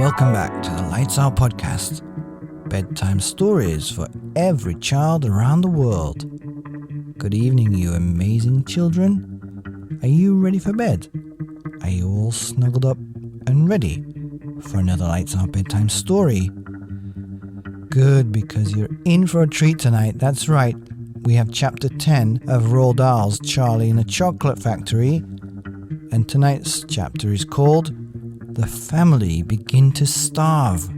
Welcome back to the Lights Out podcast. Bedtime stories for every child around the world. Good evening, you amazing children. Are you ready for bed? Are you all snuggled up and ready for another Lights Out bedtime story? Good, because you're in for a treat tonight. That's right. We have chapter 10 of Roald Dahl's Charlie in a Chocolate Factory. And tonight's chapter is called The Family Begin to Starve.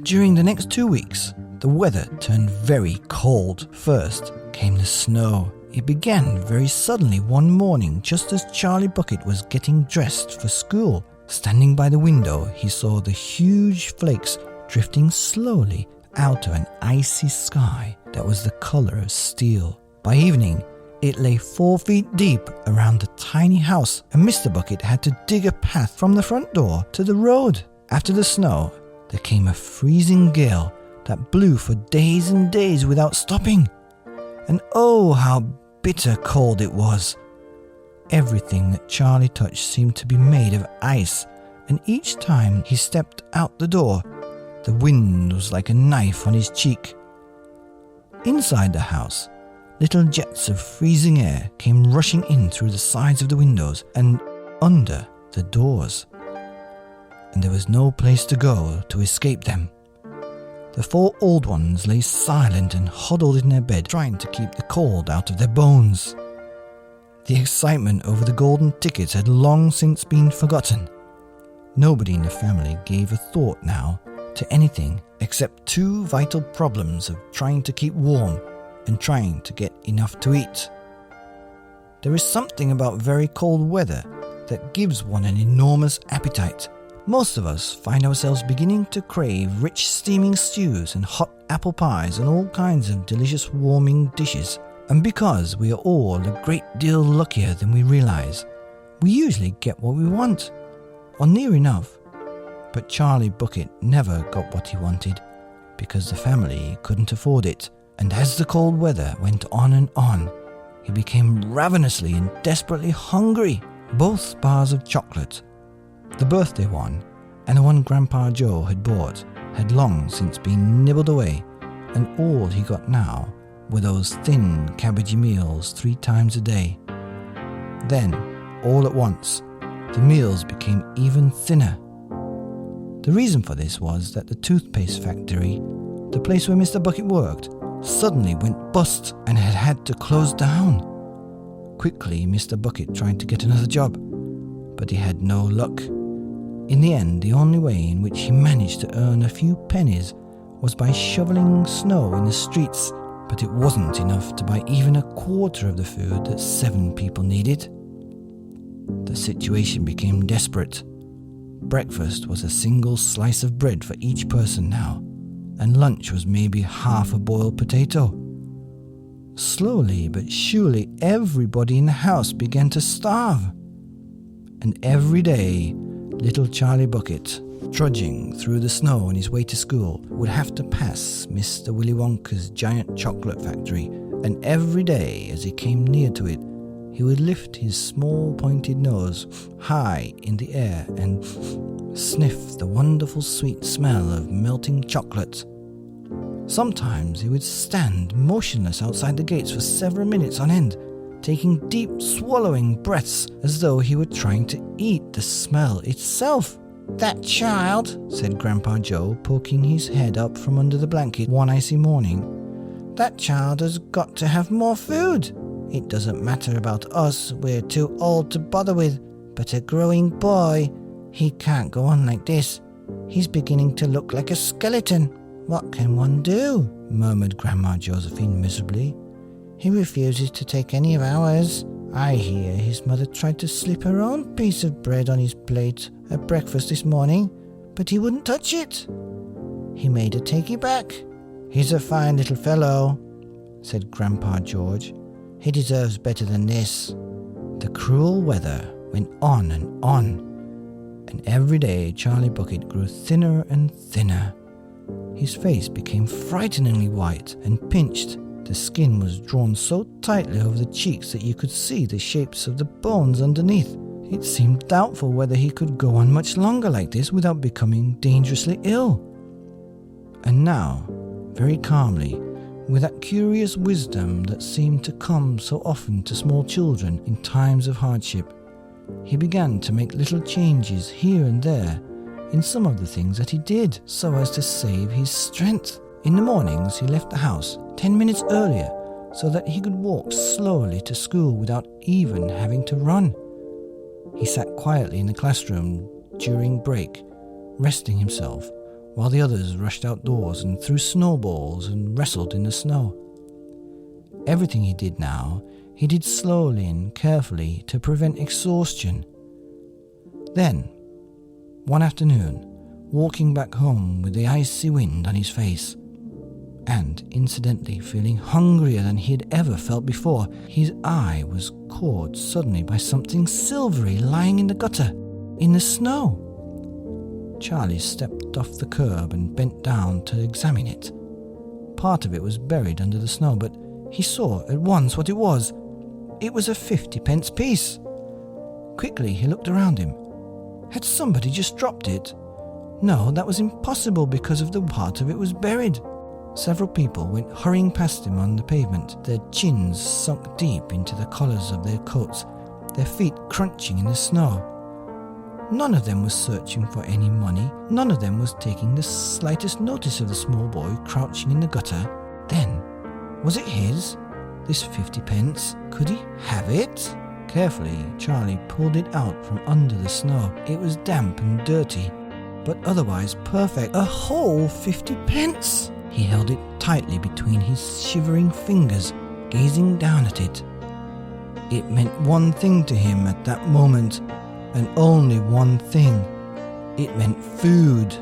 During the next 2 weeks, the weather turned very cold. First came the snow. It began very suddenly one morning, just as Charlie Bucket was getting dressed for school. Standing by the window, he saw the huge flakes drifting slowly out of an icy sky that was the color of steel. By evening, it lay 4 feet deep around the tiny house, and Mr. Bucket had to dig a path from the front door to the road. After the snow, there came a freezing gale that blew for days and days without stopping. And oh, how bitter cold it was. Everything that Charlie touched seemed to be made of ice, and each time he stepped out the door, the wind was like a knife on his cheek. Inside the house, little jets of freezing air came rushing in through the sides of the windows and under the doors, and there was no place to go to escape them. The 4 old ones lay silent and huddled in their bed, trying to keep the cold out of their bones. The excitement over the golden tickets had long since been forgotten. Nobody in the family gave a thought now to anything except 2 vital problems of trying to keep warm and trying to get enough to eat. There is something about very cold weather that gives one an enormous appetite. Most of us find ourselves beginning to crave rich steaming stews and hot apple pies and all kinds of delicious warming dishes. And because we are all a great deal luckier than we realize, we usually get what we want, or near enough. But Charlie Bucket never got what he wanted because the family couldn't afford it. And as the cold weather went on and on, he became ravenously and desperately hungry. Both bars of chocolate, the birthday one and the one Grandpa Joe had bought, had long since been nibbled away, and all he got now were those thin cabbagey meals 3 times a day. Then, all at once, the meals became even thinner. The reason for this was that the toothpaste factory, the place where Mr. Bucket worked, suddenly went bust and had to close down. Quickly, Mr. Bucket tried to get another job, but he had no luck. In the end, the only way in which he managed to earn a few pennies was by shoveling snow in the streets, but it wasn't enough to buy even a quarter of the food that 7 people needed. The situation became desperate. Breakfast was a single slice of bread for each person now, and lunch was maybe half a boiled potato. Slowly but surely, everybody in the house began to starve. And every day, little Charlie Bucket, trudging through the snow on his way to school, would have to pass Mr. Willy Wonka's giant chocolate factory, and every day as he came near to it, he would lift his small pointed nose high in the air and sniff the wonderful sweet smell of melting chocolate. Sometimes he would stand motionless outside the gates for several minutes on end, taking deep swallowing breaths as though he were trying to eat the smell itself. "That child," said Grandpa Joe, poking his head up from under the blanket one icy morning, "that child has got to have more food. It doesn't matter about us, we're too old to bother with, but a growing boy, he can't go on like this. He's beginning to look like a skeleton. What can one do?" murmured Grandma Josephine miserably. "He refuses to take any of ours. I hear his mother tried to slip her own piece of bread on his plate at breakfast this morning, but he wouldn't touch it. He made her take it back. He's a fine little fellow," said Grandpa George. "He deserves better than this." The cruel weather went on, and every day Charlie Bucket grew thinner and thinner. His face became frighteningly white and pinched. The skin was drawn so tightly over the cheeks that you could see the shapes of the bones underneath. It seemed doubtful whether he could go on much longer like this without becoming dangerously ill. And now, very calmly, with that curious wisdom that seemed to come so often to small children in times of hardship, he began to make little changes here and there in some of the things that he did so as to save his strength. In the mornings he left the house 10 minutes earlier so that he could walk slowly to school without even having to run. He sat quietly in the classroom during break, resting himself, while the others rushed outdoors and threw snowballs and wrestled in the snow. Everything he did now, he did slowly and carefully to prevent exhaustion. Then, one afternoon, walking back home with the icy wind on his face, and incidentally feeling hungrier than he had ever felt before, his eye was caught suddenly by something silvery lying in the gutter, in the snow. Charlie stepped off the curb and bent down to examine it. Part of it was buried under the snow, but he saw at once what it was. It was a 50-pence piece. Quickly he looked around him. Had somebody just dropped it? No, that was impossible because of the part of it was buried. Several people went hurrying past him on the pavement, their chins sunk deep into the collars of their coats, their feet crunching in the snow. None of them was searching for any money. None of them was taking the slightest notice of the small boy crouching in the gutter. Then, was it his? This 50-pence? Could he have it? Carefully, Charlie pulled it out from under the snow. It was damp and dirty, but otherwise perfect. A whole 50-pence! He held it tightly between his shivering fingers, gazing down at it. It meant one thing to him at that moment, and only one thing. It meant food.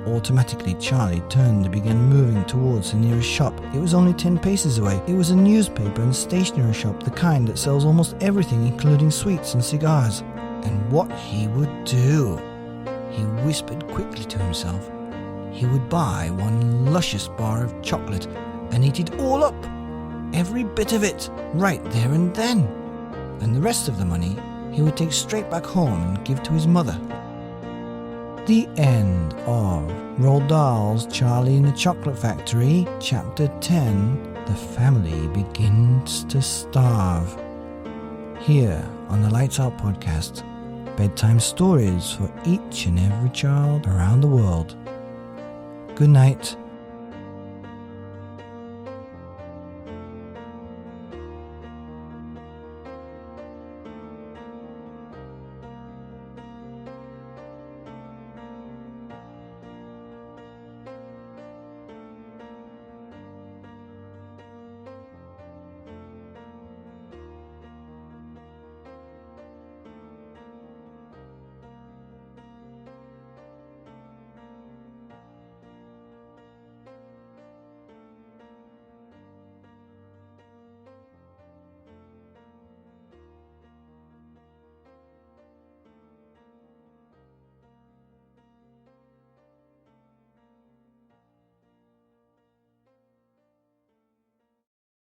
Automatically, Charlie turned and began moving towards the nearest shop. It was only 10 paces away. It was a newspaper and stationery shop, the kind that sells almost everything, including sweets and cigars. And what he would do? He whispered quickly to himself. He would buy one luscious bar of chocolate and eat it all up, every bit of it, right there and then. And the rest of the money he would take straight back home and give to his mother. The end of Roald Dahl's Charlie in the Chocolate Factory, Chapter 10, The Family Begins to Starve. Here on the Lights Out podcast, bedtime stories for each and every child around the world. Good night.